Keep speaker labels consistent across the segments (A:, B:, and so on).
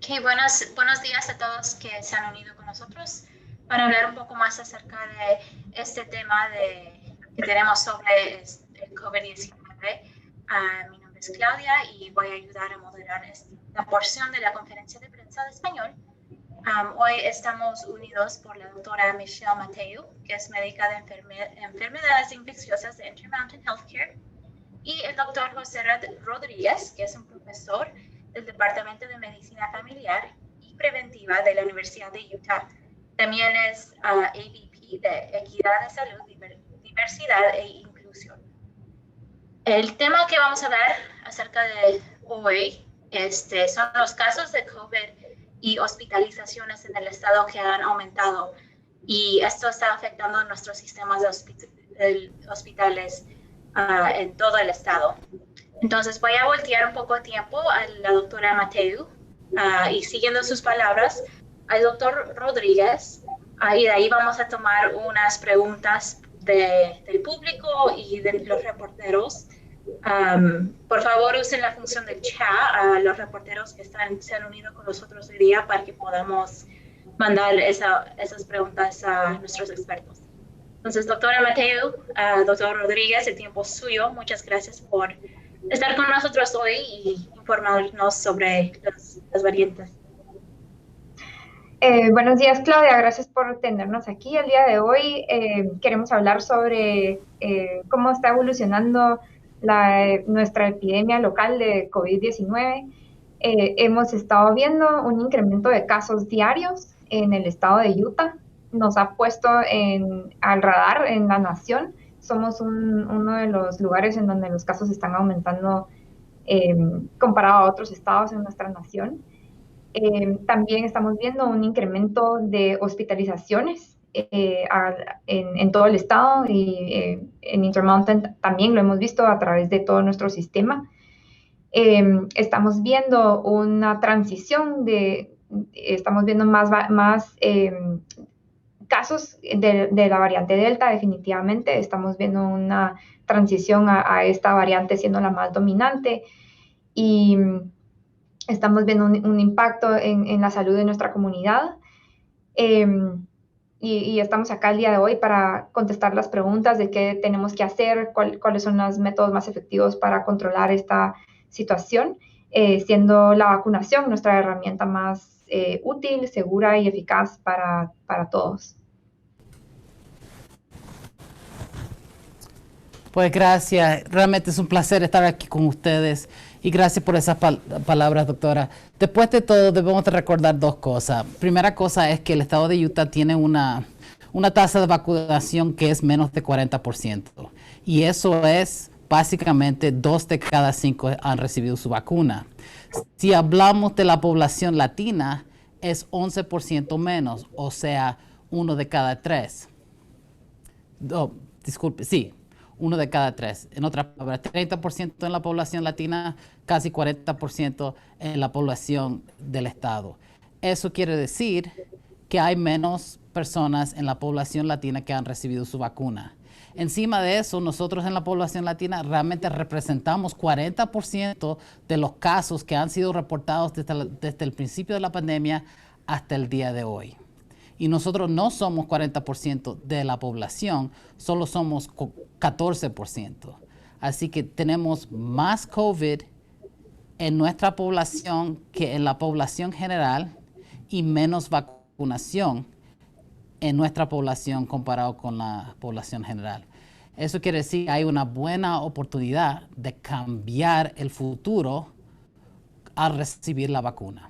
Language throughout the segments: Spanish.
A: Ok, buenos días a todos que se han unido con nosotros para hablar un poco más acerca de este tema que tenemos sobre el COVID-19. Mi nombre es Claudia y voy a ayudar a moderar esta porción de la conferencia de prensa de español. Hoy estamos unidos por la doctora Michelle Mateu, que es médica de enfermedades infecciosas de Intermountain Healthcare, y el doctor José Rodríguez, que es un profesor del Departamento de Medicina Familiar y Preventiva de la Universidad de Utah. También es AVP de Equidad de Salud, Diversidad e Inclusión. El tema que vamos a hablar acerca de hoy son los casos de COVID y hospitalizaciones en el estado que han aumentado. Y esto está afectando nuestros sistemas de hospitales en todo el estado. Entonces voy a voltear un poco de tiempo a la doctora Mateu y siguiendo sus palabras al doctor Rodríguez, y de ahí vamos a tomar unas preguntas del público y de los reporteros. Por favor, usen la función del chat a los reporteros que se han unido con nosotros hoy día para que podamos mandar esas preguntas a nuestros expertos. Entonces, doctora Mateu, doctor Rodríguez, el tiempo es suyo. Muchas gracias por estar con nosotros hoy y informarnos sobre las variantes.
B: Buenos días, Claudia. Gracias por tenernos aquí el día de hoy. Queremos hablar sobre cómo está evolucionando nuestra epidemia local de COVID-19. Hemos estado viendo un incremento de casos diarios en el estado de Utah. Nos ha puesto al radar en la nación. Somos uno de los lugares en donde los casos están aumentando comparado a otros estados en nuestra nación. También estamos viendo un incremento de hospitalizaciones en todo el estado y en Intermountain también lo hemos visto a través de todo nuestro sistema. Estamos viendo una transición estamos viendo más casos de la variante Delta, definitivamente. Estamos viendo una transición a esta variante siendo la más dominante y estamos viendo un impacto en la salud de nuestra comunidad. Y estamos acá el día de hoy para contestar las preguntas de qué tenemos que hacer, cuáles son los métodos más efectivos para controlar esta situación, siendo la vacunación nuestra herramienta más útil, segura y eficaz para todos.
C: Pues gracias, realmente es un placer estar aquí con ustedes y gracias por esas palabras, doctora. Después de todo, debemos de recordar dos cosas. Primera cosa es que el estado de Utah tiene una tasa de vacunación que es menos de 40%. Y eso es básicamente 2 de cada 5 han recibido su vacuna. Si hablamos de la población latina, es 11% menos, o sea, 1 de cada 3. Disculpe, sí. 1 de cada 3. En otras palabras, 30% en la población latina, casi 40% en la población del estado. Eso quiere decir que hay menos personas en la población latina que han recibido su vacuna. Encima de eso, nosotros en la población latina realmente representamos 40% de los casos que han sido reportados desde el principio de la pandemia hasta el día de hoy. Y nosotros no somos 40% de la población, solo somos 14%. Así que tenemos más COVID en nuestra población que en la población general y menos vacunación en nuestra población comparado con la población general. Eso quiere decir que hay una buena oportunidad de cambiar el futuro al recibir la vacuna.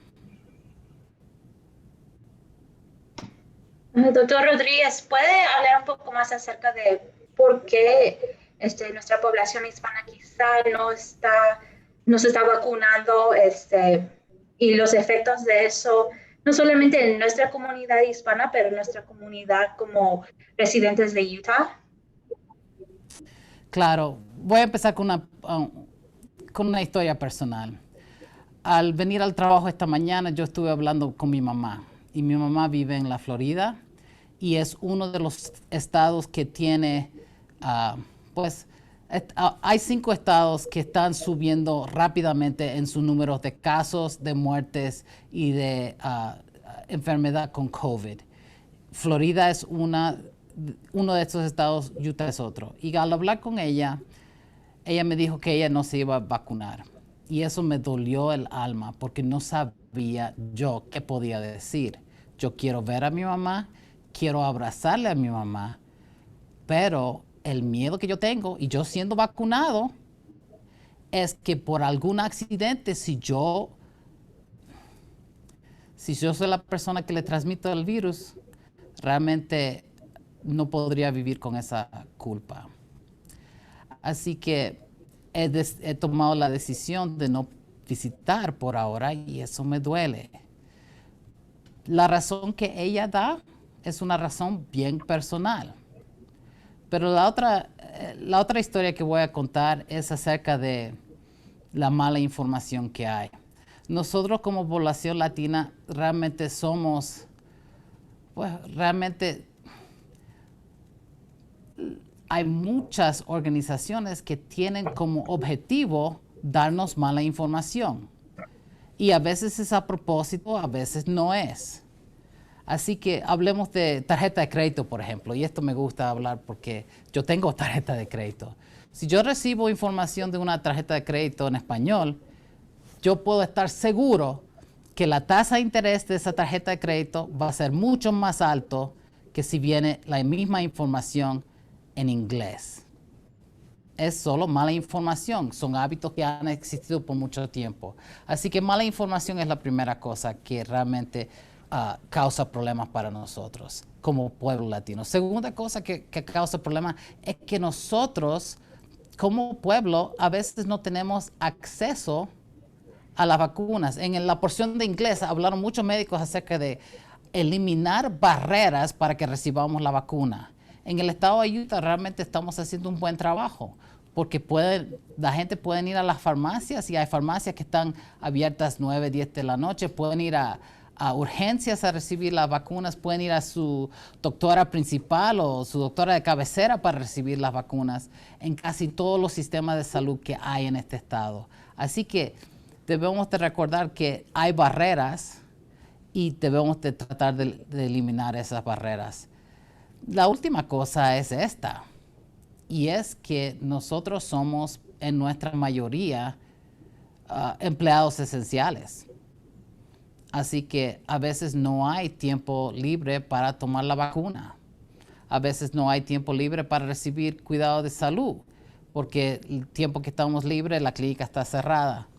A: Doctor Rodríguez, ¿puede hablar un poco más acerca de por qué nuestra población hispana quizá no se está vacunando y los efectos de eso, no solamente en nuestra comunidad hispana, pero en nuestra comunidad como residentes de Utah?
C: Claro, voy a empezar con una historia personal. Al venir al trabajo esta mañana, yo estuve hablando con mi mamá. Y mi mamá vive en la Florida y es uno de los estados que tiene, Hay 5 estados que están subiendo rápidamente en sus números de casos, de muertes y de enfermedad con COVID. Florida es uno de estos estados, Utah es otro. Y al hablar con ella me dijo que ella no se iba a vacunar. Y eso me dolió el alma porque no sabía yo qué podía decir. Yo quiero ver a mi mamá, quiero abrazarle a mi mamá, pero el miedo que yo tengo, y yo siendo vacunado, es que por algún accidente, si yo soy la persona que le transmito el virus, realmente no podría vivir con esa culpa. Así que he tomado la decisión de no visitar por ahora y eso me duele. La razón que ella da es una razón bien personal. Pero la otra historia que voy a contar es acerca de la mala información que hay. Nosotros como población latina realmente somos, pues realmente hay muchas organizaciones que tienen como objetivo darnos mala información. Y a veces es a propósito, a veces no es. Así que hablemos de tarjeta de crédito, por ejemplo, y esto me gusta hablar porque yo tengo tarjeta de crédito. Si yo recibo información de una tarjeta de crédito en español, yo puedo estar seguro que la tasa de interés de esa tarjeta de crédito va a ser mucho más alto que si viene la misma información en inglés. Es solo mala información, son hábitos que han existido por mucho tiempo. Así que mala información es la primera cosa que realmente causa problemas para nosotros como pueblo latino. Segunda cosa que causa problemas es que nosotros como pueblo a veces no tenemos acceso a las vacunas. En la porción de inglés hablaron muchos médicos acerca de eliminar barreras para que recibamos la vacuna. En el estado de Utah realmente estamos haciendo un buen trabajo porque la gente puede ir a las farmacias y hay farmacias que están abiertas 9, 10 de la noche, pueden ir a urgencias a recibir las vacunas, pueden ir a su doctora principal o su doctora de cabecera para recibir las vacunas en casi todos los sistemas de salud que hay en este estado. Así que debemos de recordar que hay barreras y debemos de tratar de eliminar esas barreras. La última cosa es esta, y es que nosotros somos en nuestra mayoría empleados esenciales. Así que a veces no hay tiempo libre para tomar la vacuna. A veces no hay tiempo libre para recibir cuidado de salud, porque el tiempo que estamos libres, la clínica está cerrada.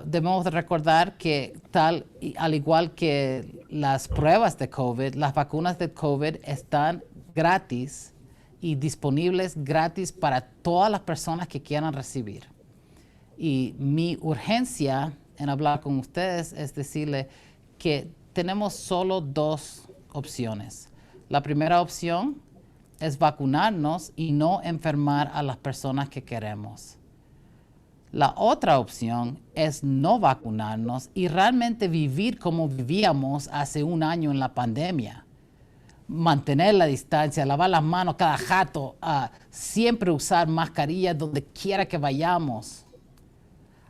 C: Debemos de recordar que al igual que las pruebas de COVID, las vacunas de COVID están gratis y disponibles gratis para todas las personas que quieran recibir. Y mi urgencia en hablar con ustedes es decirle que tenemos solo 2 opciones. La primera opción es vacunarnos y no enfermar a las personas que queremos. La otra opción es no vacunarnos y realmente vivir como vivíamos hace un año en la pandemia. Mantener la distancia, lavar las manos cada rato, siempre usar mascarillas donde quiera que vayamos.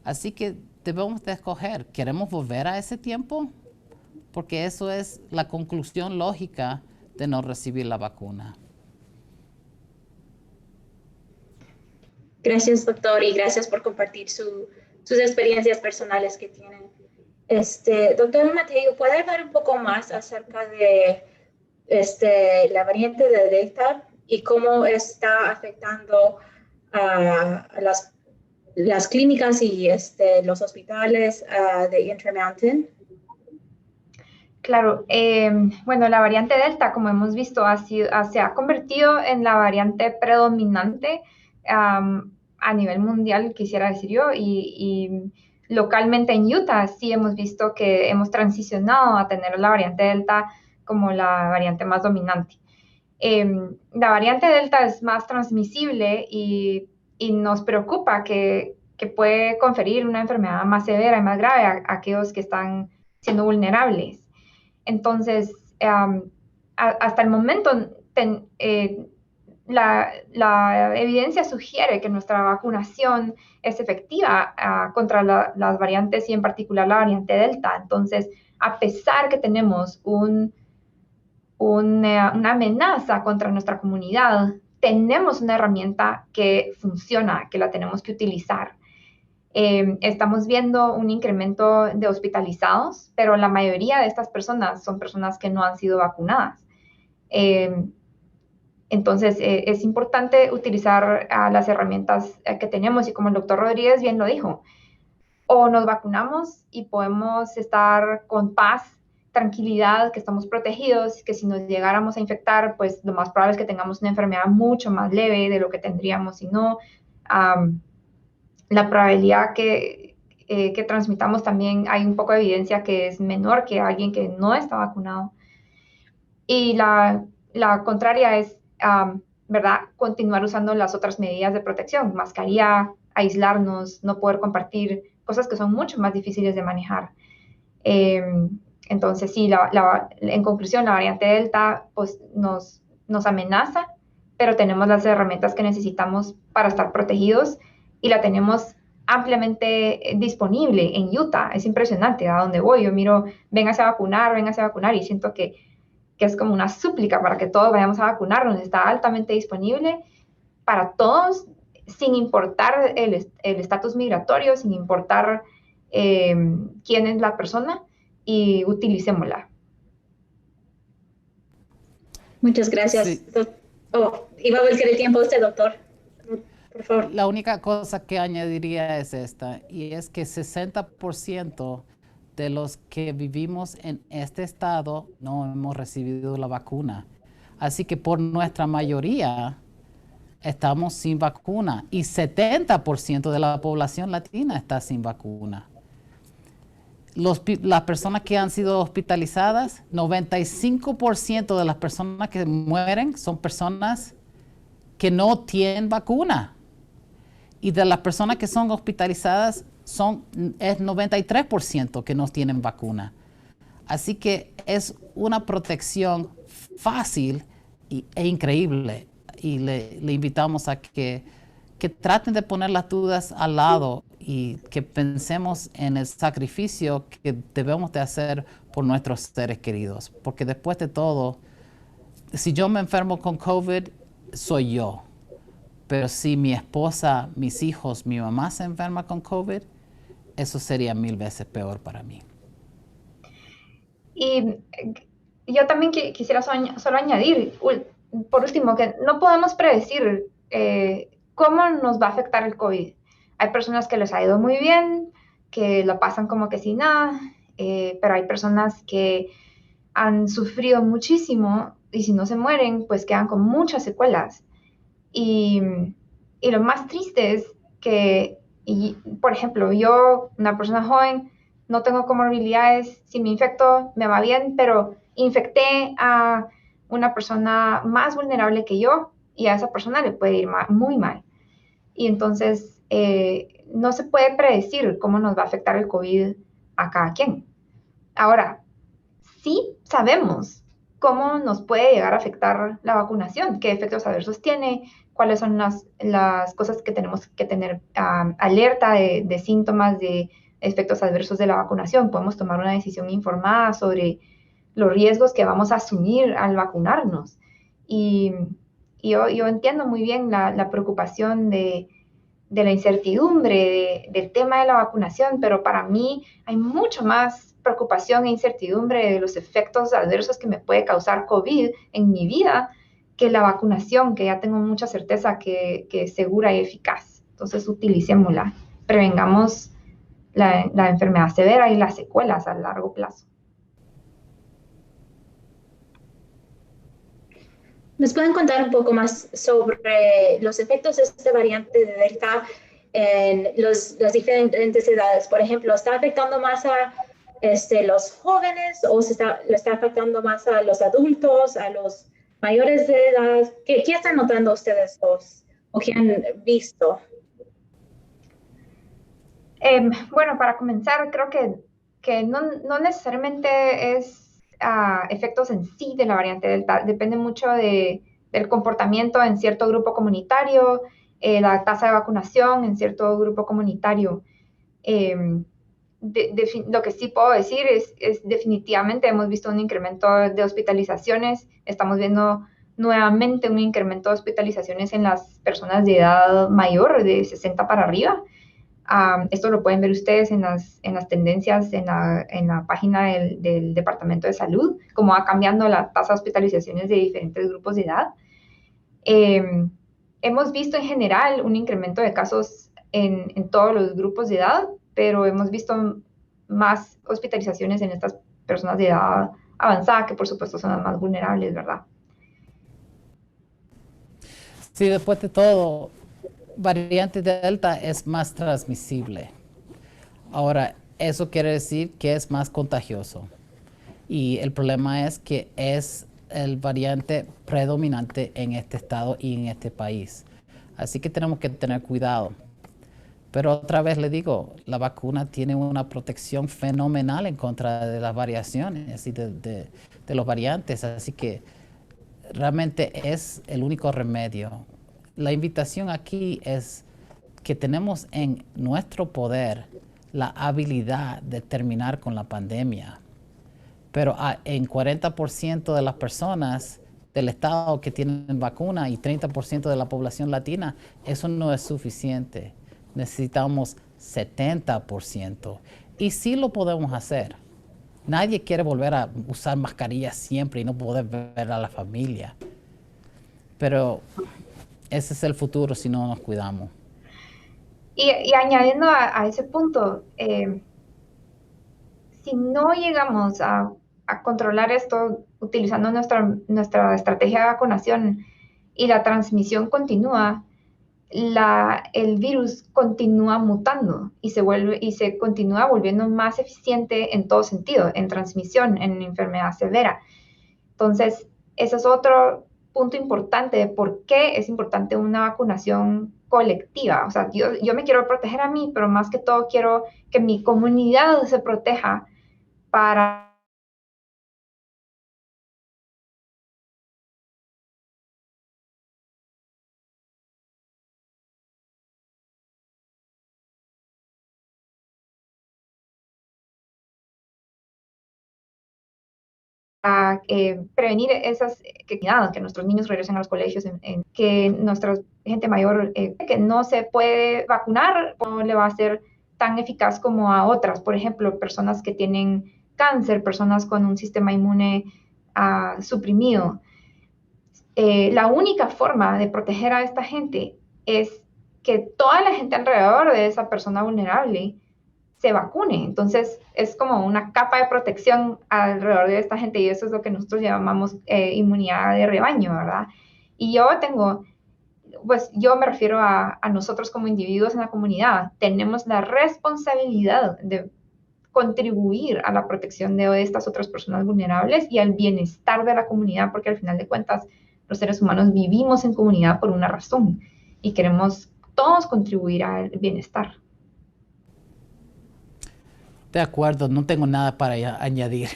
C: Así que debemos de escoger, ¿queremos volver a ese tiempo? Porque eso es la conclusión lógica de no recibir la vacuna.
A: Gracias, doctor, y gracias por compartir sus experiencias personales que tienen. Doctor Mateo, ¿puede hablar un poco más acerca de la variante de Delta y cómo está afectando a las clínicas y los hospitales de Intermountain?
B: Claro, bueno, la variante Delta, como hemos visto, se ha convertido en la variante predominante a nivel mundial, quisiera decir yo, y localmente en Utah sí hemos visto que hemos transicionado a tener la variante Delta como la variante más dominante. La variante Delta es más transmisible y nos preocupa que puede conferir una enfermedad más severa y más grave a aquellos que están siendo vulnerables. Entonces, hasta el momento la evidencia sugiere que nuestra vacunación es efectiva contra las variantes y en particular la variante Delta. Entonces, a pesar que tenemos una amenaza contra nuestra comunidad, tenemos una herramienta que funciona, que la tenemos que utilizar. Estamos viendo un incremento de hospitalizados, pero la mayoría de estas personas son personas que no han sido vacunadas. Entonces, es importante utilizar las herramientas que tenemos y como el doctor Rodríguez bien lo dijo, o nos vacunamos y podemos estar con paz, tranquilidad, que estamos protegidos, que si nos llegáramos a infectar, pues lo más probable es que tengamos una enfermedad mucho más leve de lo que tendríamos si no. La probabilidad que transmitamos también, hay un poco de evidencia que es menor que alguien que no está vacunado. Y la contraria es, ¿verdad?, continuar usando las otras medidas de protección, mascarilla, aislarnos, no poder compartir, cosas que son mucho más difíciles de manejar. Entonces, sí, en conclusión, la variante Delta pues, nos amenaza, pero tenemos las herramientas que necesitamos para estar protegidos y la tenemos ampliamente disponible en Utah. Es impresionante a donde voy. Yo miro, véngase a vacunar, y siento que es como una súplica para que todos vayamos a vacunarnos. Está altamente disponible para todos, sin importar el estatus migratorio, sin importar quién es la persona, y utilicémosla.
A: Muchas gracias.
C: Sí.
A: Iba a volver el tiempo a usted, doctor. Por favor.
C: La única cosa que añadiría es esta, y es que 60% de los que vivimos en este estado no hemos recibido la vacuna. Así que por nuestra mayoría estamos sin vacuna y 70% de la población latina está sin vacuna. Las personas que han sido hospitalizadas, 95% de las personas que mueren son personas que no tienen vacuna. Y de las personas que son hospitalizadas, es 93% que no tienen vacuna. Así que es una protección fácil e increíble. Y le invitamos a que traten de poner las dudas al lado y que pensemos en el sacrificio que debemos de hacer por nuestros seres queridos. Porque después de todo, si yo me enfermo con COVID, soy yo. Pero si mi esposa, mis hijos, mi mamá se enferma con COVID, eso sería 1000 veces peor para mí.
B: Y yo también quisiera solo añadir, por último, que no podemos predecir cómo nos va a afectar el COVID. Hay personas que les ha ido muy bien, que lo pasan como que sin nada, pero hay personas que han sufrido muchísimo y si no se mueren, pues quedan con muchas secuelas. Y lo más triste es que, por ejemplo, yo, una persona joven, no tengo comorbilidades, si me infecto me va bien, pero infecté a una persona más vulnerable que yo y a esa persona le puede ir muy mal. Y entonces no se puede predecir cómo nos va a afectar el COVID a cada quien. Ahora, sí sabemos cómo nos puede llegar a afectar la vacunación, qué efectos adversos tiene, cuáles son las cosas que tenemos que tener alerta de síntomas, de efectos adversos de la vacunación. Podemos tomar una decisión informada sobre los riesgos que vamos a asumir al vacunarnos. Y yo entiendo muy bien la preocupación de la incertidumbre del tema de la vacunación, pero para mí hay mucho más preocupación e incertidumbre de los efectos adversos que me puede causar COVID en mi vida que la vacunación, que ya tengo mucha certeza que es segura y eficaz. Entonces, utilicémosla, prevengamos la enfermedad severa y las secuelas a largo plazo.
A: ¿Nos pueden contar un poco más sobre los efectos de esta variante de Delta en las diferentes edades? Por ejemplo, ¿está afectando más a los jóvenes o le está afectando más a los adultos, a los mayores de edad? ¿Qué están notando ustedes dos o qué han visto?
B: Bueno, para comenzar, creo que no necesariamente es efectos en sí de la variante Delta. Depende mucho de del comportamiento en cierto grupo comunitario, la tasa de vacunación en cierto grupo comunitario. Lo que sí puedo decir es definitivamente hemos visto un incremento de hospitalizaciones, estamos viendo nuevamente un incremento de hospitalizaciones en las personas de edad mayor, de 60 para arriba. Esto lo pueden ver ustedes en las tendencias en la página del Departamento de Salud, cómo va cambiando la tasa de hospitalizaciones de diferentes grupos de edad. Hemos visto en general un incremento de casos en todos los grupos de edad, pero hemos visto más hospitalizaciones en estas personas de edad avanzada, que por supuesto son las más vulnerables, ¿verdad?
C: Sí, después de todo, variante Delta es más transmisible. Ahora, eso quiere decir que es más contagioso. Y el problema es que es el variante predominante en este estado y en este país. Así que tenemos que tener cuidado. Pero otra vez le digo, la vacuna tiene una protección fenomenal en contra de las variaciones y de los variantes. Así que realmente es el único remedio. La invitación aquí es que tenemos en nuestro poder la habilidad de terminar con la pandemia. Pero en 40% de las personas del estado que tienen vacuna y 30% de la población latina, eso no es suficiente. Necesitamos 70%. Y sí lo podemos hacer. Nadie quiere volver a usar mascarillas siempre y no poder ver a la familia. Pero ese es el futuro si no nos cuidamos.
B: Y añadiendo a ese punto, si no llegamos a controlar esto utilizando nuestra estrategia de vacunación y la transmisión continúa, el virus continúa mutando y se continúa volviendo más eficiente en todo sentido, en transmisión, en enfermedad severa. Entonces, ese es otro punto importante de por qué es importante una vacunación colectiva. O sea, yo me quiero proteger a mí, pero más que todo quiero que mi comunidad se proteja para prevenir esas que nuestros niños regresen a los colegios, que nuestra gente mayor que no se puede vacunar no le va a ser tan eficaz como a otras. Por ejemplo, personas que tienen cáncer, personas con un sistema inmune suprimido. La única forma de proteger a esta gente es que toda la gente alrededor de esa persona vulnerable se vacune. Entonces, es como una capa de protección alrededor de esta gente y eso es lo que nosotros llamamos inmunidad de rebaño, ¿verdad? Y yo me refiero a nosotros como individuos en la comunidad. Tenemos la responsabilidad de contribuir a la protección de estas otras personas vulnerables y al bienestar de la comunidad, porque al final de cuentas, los seres humanos vivimos en comunidad por una razón y queremos todos contribuir al bienestar.
C: De acuerdo, no tengo nada para añadir.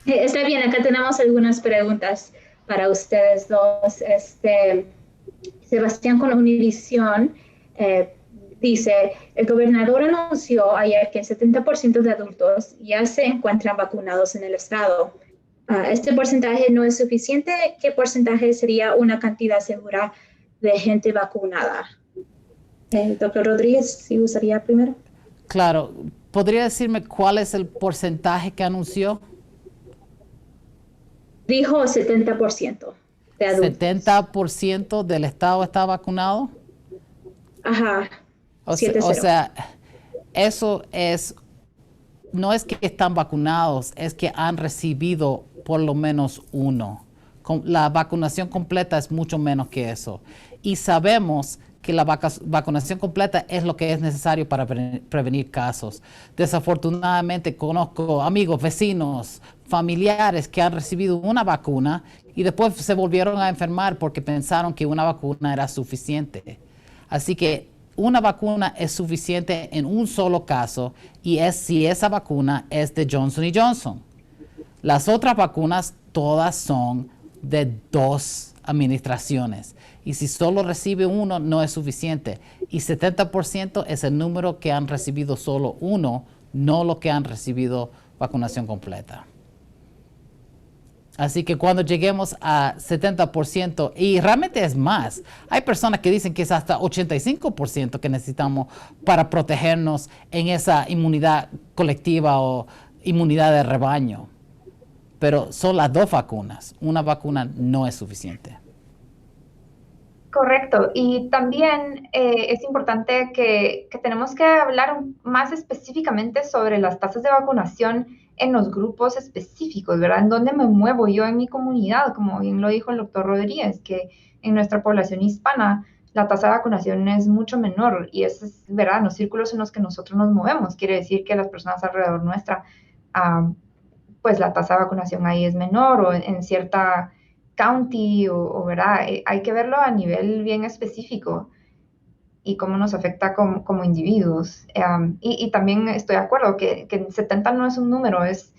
A: Está bien, acá tenemos algunas preguntas para ustedes dos. Sebastián con Univisión dice, el gobernador anunció ayer que el 70% de adultos ya se encuentran vacunados en el estado. ¿Este porcentaje no es suficiente? ¿Qué porcentaje sería una cantidad segura de gente vacunada? Doctor Rodríguez, si gustaría primero.
C: Claro, ¿podría decirme cuál es el porcentaje que anunció?
A: Dijo 70% de adultos.
C: ¿70% del estado está vacunado?
A: Ajá.
C: O sea, eso es, no es que están vacunados, es que han recibido por lo menos uno. La vacunación completa es mucho menos que eso. Y sabemos que la vacunación completa es lo que es necesario para prevenir casos. Desafortunadamente conozco amigos, vecinos, familiares que han recibido una vacuna y después se volvieron a enfermar porque pensaron que una vacuna era suficiente. Así que una vacuna es suficiente en un solo caso y es si esa vacuna es de Johnson & Johnson. Las otras vacunas todas son de 2 administraciones. Y si solo recibe uno, no es suficiente. Y 70% es el número que han recibido solo uno, no lo que han recibido vacunación completa. Así que cuando lleguemos a 70%, y realmente es más, hay personas que dicen que es hasta 85% que necesitamos para protegernos en esa inmunidad colectiva o inmunidad de rebaño. Pero son las 2 vacunas. Una vacuna no es suficiente.
B: Correcto. Y también es importante que tenemos que hablar más específicamente sobre las tasas de vacunación en los grupos específicos, ¿verdad? En dónde me muevo yo en mi comunidad, como bien lo dijo el doctor Rodríguez, que en nuestra población hispana la tasa de vacunación es mucho menor y eso es, ¿verdad? En los círculos en los que nosotros nos movemos, quiere decir que las personas alrededor nuestra, pues la tasa de vacunación ahí es menor o en cierta county ¿verdad? Hay que verlo a nivel bien específico y cómo nos afecta como individuos. Y también estoy de acuerdo que 70 no es un número, es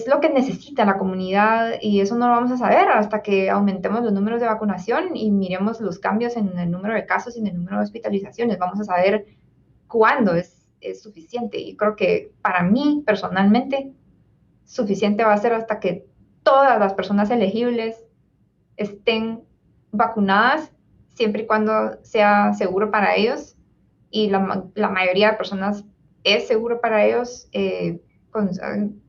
B: lo que necesita la comunidad y eso no lo vamos a saber hasta que aumentemos los números de vacunación y miremos los cambios en el número de casos y en el número de hospitalizaciones. Vamos a saber cuándo es suficiente y creo que para mí personalmente suficiente va a ser hasta que todas las personas elegibles estén vacunadas, siempre y cuando sea seguro para ellos, y la mayoría de personas es seguro para ellos, con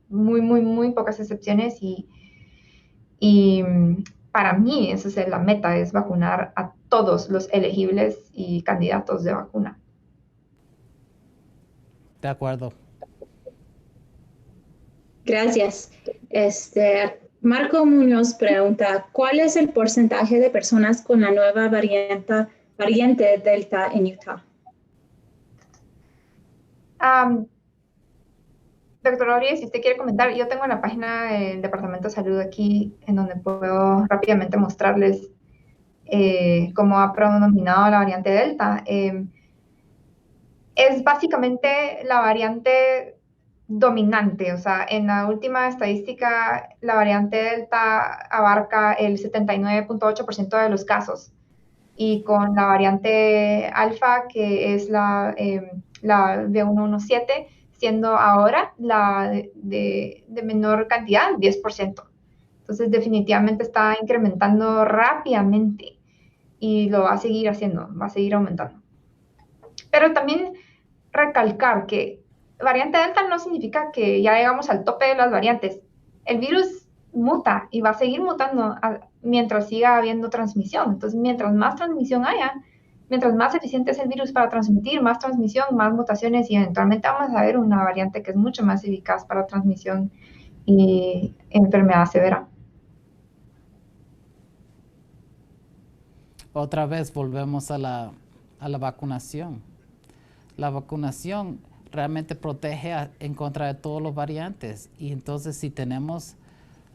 B: muy pocas excepciones, y para mí esa es la meta, es vacunar a todos los elegibles y candidatos de vacuna.
C: De acuerdo.
D: Gracias. Marco Muñoz pregunta, ¿cuál es el porcentaje de personas con la nueva variante Delta en Utah?
B: Doctor Rodríguez, si usted quiere comentar, yo tengo en la página del Departamento de Salud aquí, en donde puedo rápidamente mostrarles cómo ha predominado la variante Delta. Es básicamente la variante dominante, o sea, en la última estadística, la variante Delta abarca el 79.8% de los casos, y con la variante Alfa, que es la B117, siendo ahora la de menor cantidad, 10%. Entonces, definitivamente está incrementando rápidamente y lo va a seguir haciendo, va a seguir aumentando. Pero también recalcar que variante Delta no significa que ya llegamos al tope de las variantes. El virus muta y va a seguir mutando mientras siga habiendo transmisión. Entonces, mientras más transmisión haya, mientras más eficiente es el virus para transmitir, más transmisión, más mutaciones, y eventualmente vamos a ver una variante que es mucho más eficaz para transmisión y enfermedad severa.
C: Otra vez volvemos a la vacunación. La vacunación realmente protege en contra de todos los variantes. Y entonces si tenemos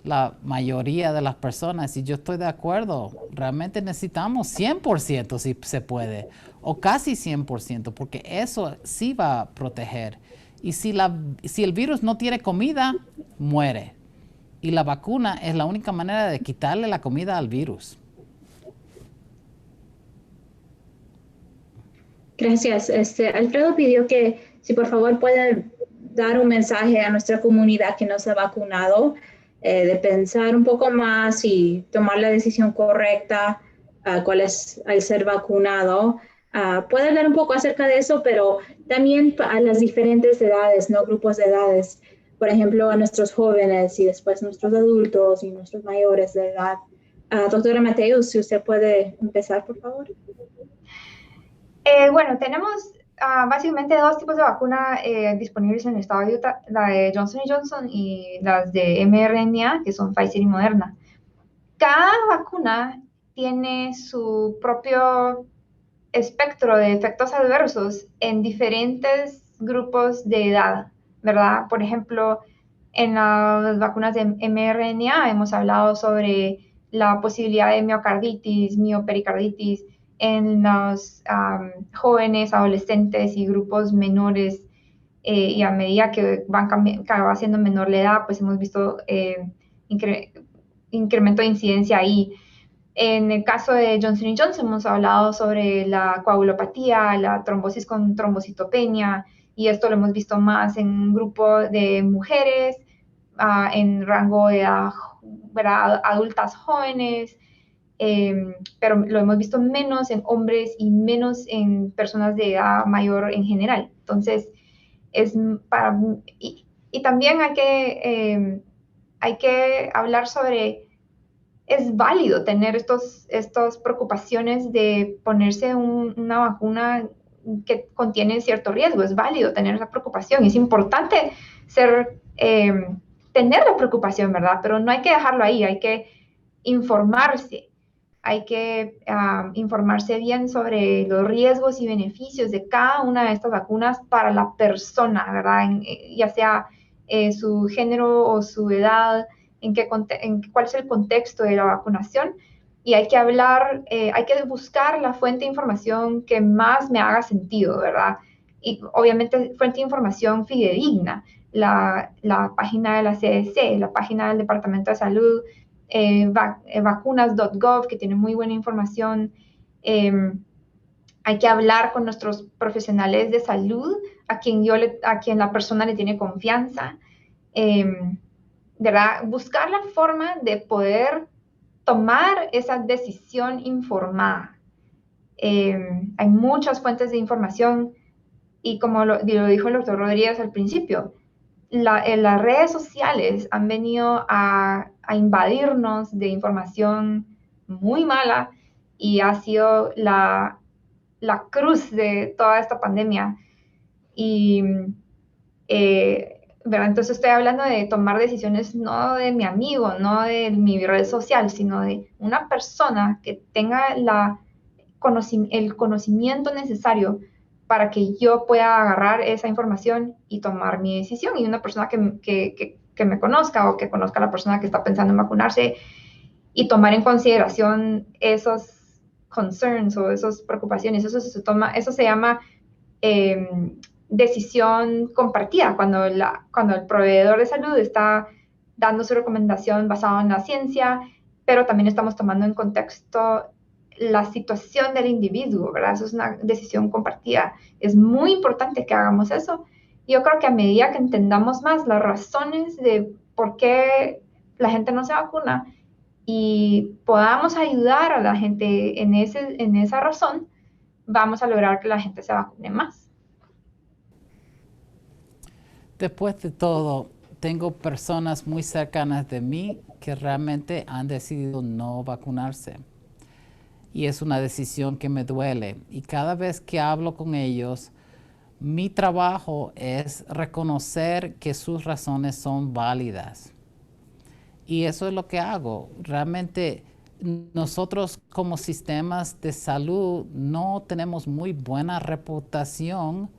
C: la mayoría de las personas, y yo estoy de acuerdo, realmente necesitamos 100% si se puede, o casi 100%, porque eso sí va a proteger. Y si el virus no tiene comida, muere. Y la vacuna es la única manera de quitarle la comida al virus.
D: Gracias. Alfredo pidió que si por favor puede dar un mensaje a nuestra comunidad que no se ha vacunado, de pensar un poco más y tomar la decisión correcta, cuál es al ser vacunado. Puede hablar un poco acerca de eso, pero también a las diferentes edades, ¿no? Grupos de edades. Por ejemplo, a nuestros jóvenes y después nuestros adultos y nuestros mayores de edad. Doctora Mateus, si usted puede empezar, por favor.
B: Bueno, tenemos básicamente 2 tipos de vacuna disponibles en el estado de Utah, la de Johnson & Johnson y las de mRNA, que son Pfizer y Moderna. Cada vacuna tiene su propio espectro de efectos adversos en diferentes grupos de edad, ¿verdad? Por ejemplo, en las vacunas de mRNA hemos hablado sobre la posibilidad de miocarditis, miopericarditis, en los jóvenes, adolescentes y grupos menores, y a medida que va siendo menor la edad, pues hemos visto incremento de incidencia ahí. En el caso de Johnson Johnson hemos hablado sobre la coagulopatía, la trombosis con trombocitopenia, y esto lo hemos visto más en un grupo de mujeres en rango de edad, adultas jóvenes, pero lo hemos visto menos en hombres y menos en personas de edad mayor en general. Entonces, y también hay que hablar sobre, es válido tener estas preocupaciones de ponerse una vacuna que contiene cierto riesgo, es válido tener esa preocupación, es importante tener la preocupación, ¿verdad? Pero no hay que dejarlo ahí, hay que informarse. Hay que informarse bien sobre los riesgos y beneficios de cada una de estas vacunas para la persona, ¿verdad? Ya sea su género o su edad, cuál es el contexto de la vacunación. Y hay que hay que buscar la fuente de información que más me haga sentido, ¿verdad? Y obviamente fuente de información fidedigna, la página de la CDC, la página del Departamento de Salud, vacunas.gov, que tiene muy buena información. Hay que hablar con nuestros profesionales de salud, a quien la persona le tiene confianza. ¿Verdad? Buscar la forma de poder tomar esa decisión informada. Hay muchas fuentes de información y como lo dijo el doctor Rodríguez al principio, las redes sociales han venido a invadirnos de información muy mala y ha sido la cruz de toda esta pandemia. Y, ¿verdad? Entonces estoy hablando de tomar decisiones no de mi amigo, no de mi red social, sino de una persona que tenga el conocimiento necesario para que yo pueda agarrar esa información y tomar mi decisión. Y una persona que me conozca o que conozca a la persona que está pensando en vacunarse y tomar en consideración esos concerns o esas preocupaciones. Eso se llama decisión compartida, cuando el proveedor de salud está dando su recomendación basada en la ciencia, pero también estamos tomando en contexto la situación del individuo, ¿verdad? Eso es una decisión compartida. Es muy importante que hagamos eso. Yo creo que a medida que entendamos más las razones de por qué la gente no se vacuna y podamos ayudar a la gente en esa razón, vamos a lograr que la gente se vacune más.
C: Después de todo, tengo personas muy cercanas de mí que realmente han decidido no vacunarse. Y es una decisión que me duele. Y cada vez que hablo con ellos, mi trabajo es reconocer que sus razones son válidas. Y eso es lo que hago. Realmente nosotros como sistemas de salud no tenemos muy buena reputación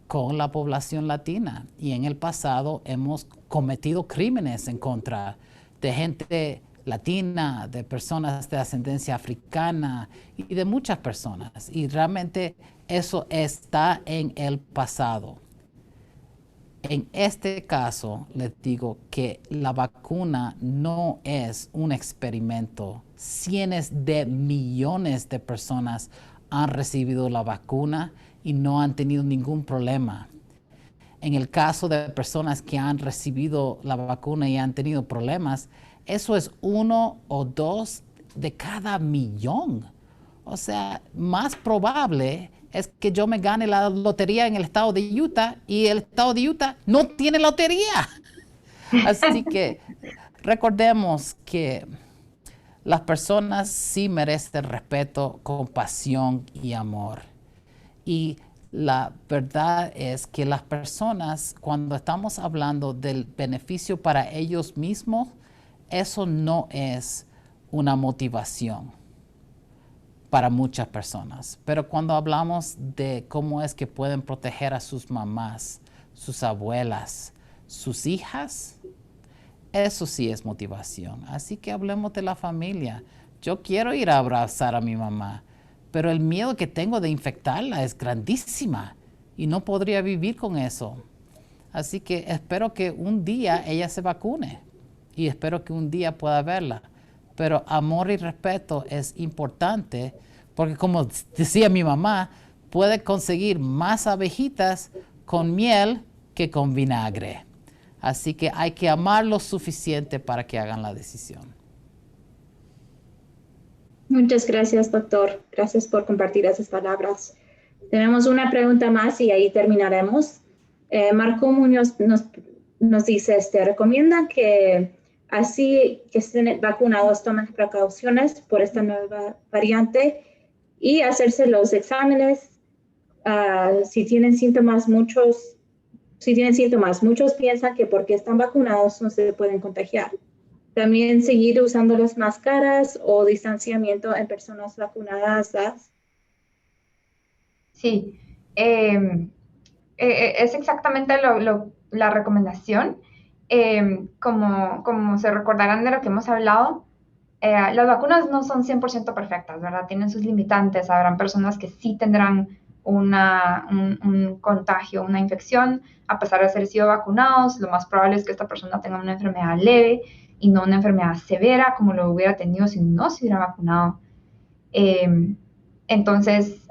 C: con la población latina. Y en el pasado hemos cometido crímenes en contra de gente latina, de personas de ascendencia africana y de muchas personas. Y realmente eso está en el pasado. En este caso, les digo que la vacuna no es un experimento. Cientos de millones de personas han recibido la vacuna y no han tenido ningún problema. En el caso de personas que han recibido la vacuna y han tenido problemas, eso es 1 o 2 de cada millón. O sea, más probable es que yo me gane la lotería en el estado de Utah y el estado de Utah no tiene lotería. Así que recordemos que las personas sí merecen respeto, compasión y amor. Y la verdad es que las personas, cuando estamos hablando del beneficio para ellos mismos, eso no es una motivación para muchas personas. Pero cuando hablamos de cómo es que pueden proteger a sus mamás, sus abuelas, sus hijas, eso sí es motivación. Así que hablemos de la familia. Yo quiero ir a abrazar a mi mamá, pero el miedo que tengo de infectarla es grandísima y no podría vivir con eso. Así que espero que un día ella se vacune. y espero que un día pueda verla. Pero amor y respeto es importante porque, como decía mi mamá, puede conseguir más abejitas con miel que con vinagre. Así que hay que amar lo suficiente para que hagan la decisión.
D: Muchas gracias, doctor. Gracias por compartir esas palabras. Tenemos una pregunta más y ahí terminaremos. Marco Muñoz nos dice, recomienda que así que estén vacunados tomen precauciones por esta nueva variante y hacerse los exámenes. Si tienen síntomas, muchos piensan que porque están vacunados no se pueden contagiar. También seguir usando las máscaras o distanciamiento en personas vacunadas.
B: Sí, es exactamente la recomendación. Como se recordarán de lo que hemos hablado, las vacunas no son 100% perfectas, ¿verdad? Tienen sus limitantes. Habrán personas que sí tendrán un contagio, una infección, a pesar de haber sido vacunados. Lo más probable es que esta persona tenga una enfermedad leve y no una enfermedad severa como lo hubiera tenido si no se hubiera vacunado. Entonces,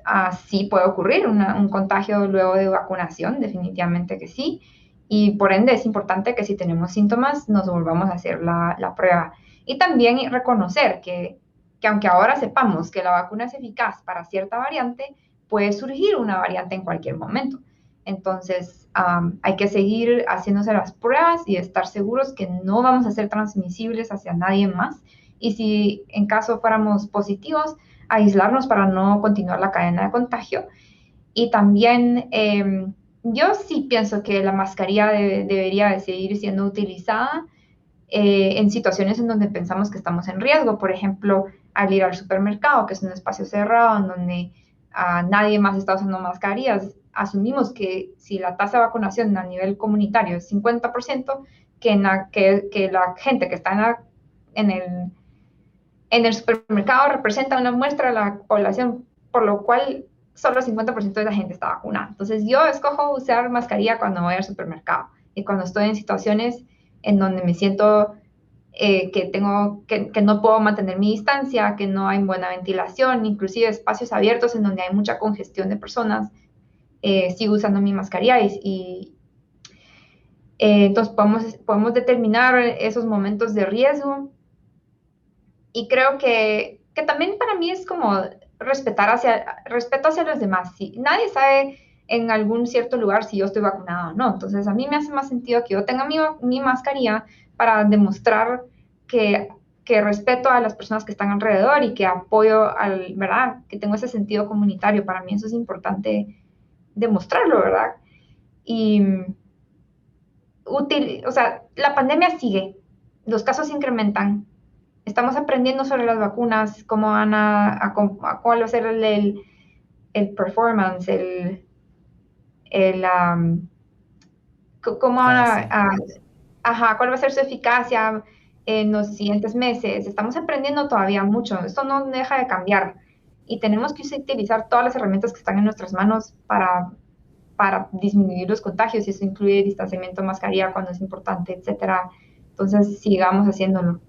B: sí puede ocurrir un contagio luego de vacunación, definitivamente que sí. Y por ende es importante que si tenemos síntomas nos volvamos a hacer la prueba. Y también reconocer que aunque ahora sepamos que la vacuna es eficaz para cierta variante, puede surgir una variante en cualquier momento. Entonces, hay que seguir haciéndose las pruebas y estar seguros que no vamos a ser transmisibles hacia nadie más. Y si en caso fuéramos positivos, aislarnos para no continuar la cadena de contagio. Y también yo sí pienso que la mascarilla debería de seguir siendo utilizada en situaciones en donde pensamos que estamos en riesgo. Por ejemplo, al ir al supermercado, que es un espacio cerrado en donde nadie más está usando mascarillas. Asumimos que si la tasa de vacunación a nivel comunitario es 50%, que la gente que está en el supermercado representa una muestra de la población, por lo cual solo el 50% de la gente está vacunada. Entonces yo escojo usar mascarilla cuando voy al supermercado y cuando estoy en situaciones en donde me siento que no puedo mantener mi distancia, que no hay buena ventilación, inclusive espacios abiertos en donde hay mucha congestión de personas, sigo usando mi mascarilla entonces podemos determinar esos momentos de riesgo. Y creo que también para mí es como respeto hacia los demás. Si nadie sabe en algún cierto lugar si yo estoy vacunado o no. Entonces, a mí me hace más sentido que yo tenga mi mascarilla para demostrar que respeto a las personas que están alrededor y que apoyo ¿verdad? Que tengo ese sentido comunitario. Para mí eso es importante demostrarlo, ¿verdad? Y o sea, la pandemia sigue, los casos se incrementan. Estamos aprendiendo sobre las vacunas, cómo van cuál va a ser el performance, cómo van cuál va a ser su eficacia en los siguientes meses. Estamos aprendiendo todavía mucho. Esto no deja de cambiar y tenemos que utilizar todas las herramientas que están en nuestras manos para disminuir los contagios, y eso incluye distanciamiento, mascarilla cuando es importante, etcétera. Entonces, sigamos haciéndolo.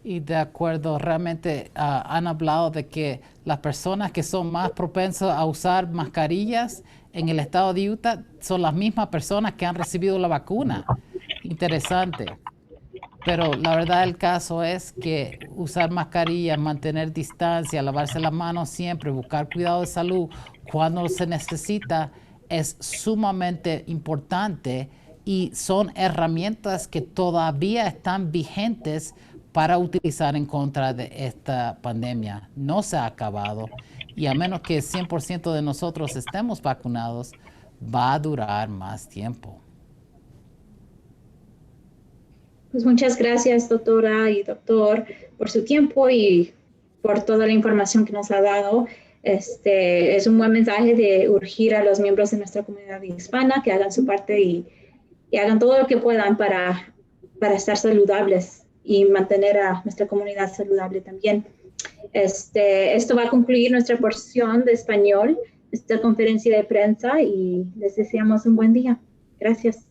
C: Y de acuerdo, realmente han hablado de que las personas que son más propensas a usar mascarillas en el estado de Utah son las mismas personas que han recibido la vacuna. Interesante. Pero la verdad del caso es que usar mascarillas, mantener distancia, lavarse las manos siempre, buscar cuidado de salud cuando se necesita es sumamente importante y son herramientas que todavía están vigentes para utilizar en contra de esta pandemia. No se ha acabado y a menos que 100% de nosotros estemos vacunados, va a durar más tiempo.
D: Pues muchas gracias, doctora y doctor, por su tiempo y por toda la información que nos ha dado. Es un buen mensaje de urgir a los miembros de nuestra comunidad hispana que hagan su parte y hagan todo lo que puedan para estar saludables y mantener a nuestra comunidad saludable también. Esto va a concluir nuestra porción de español, esta conferencia de prensa, y les deseamos un buen día. Gracias.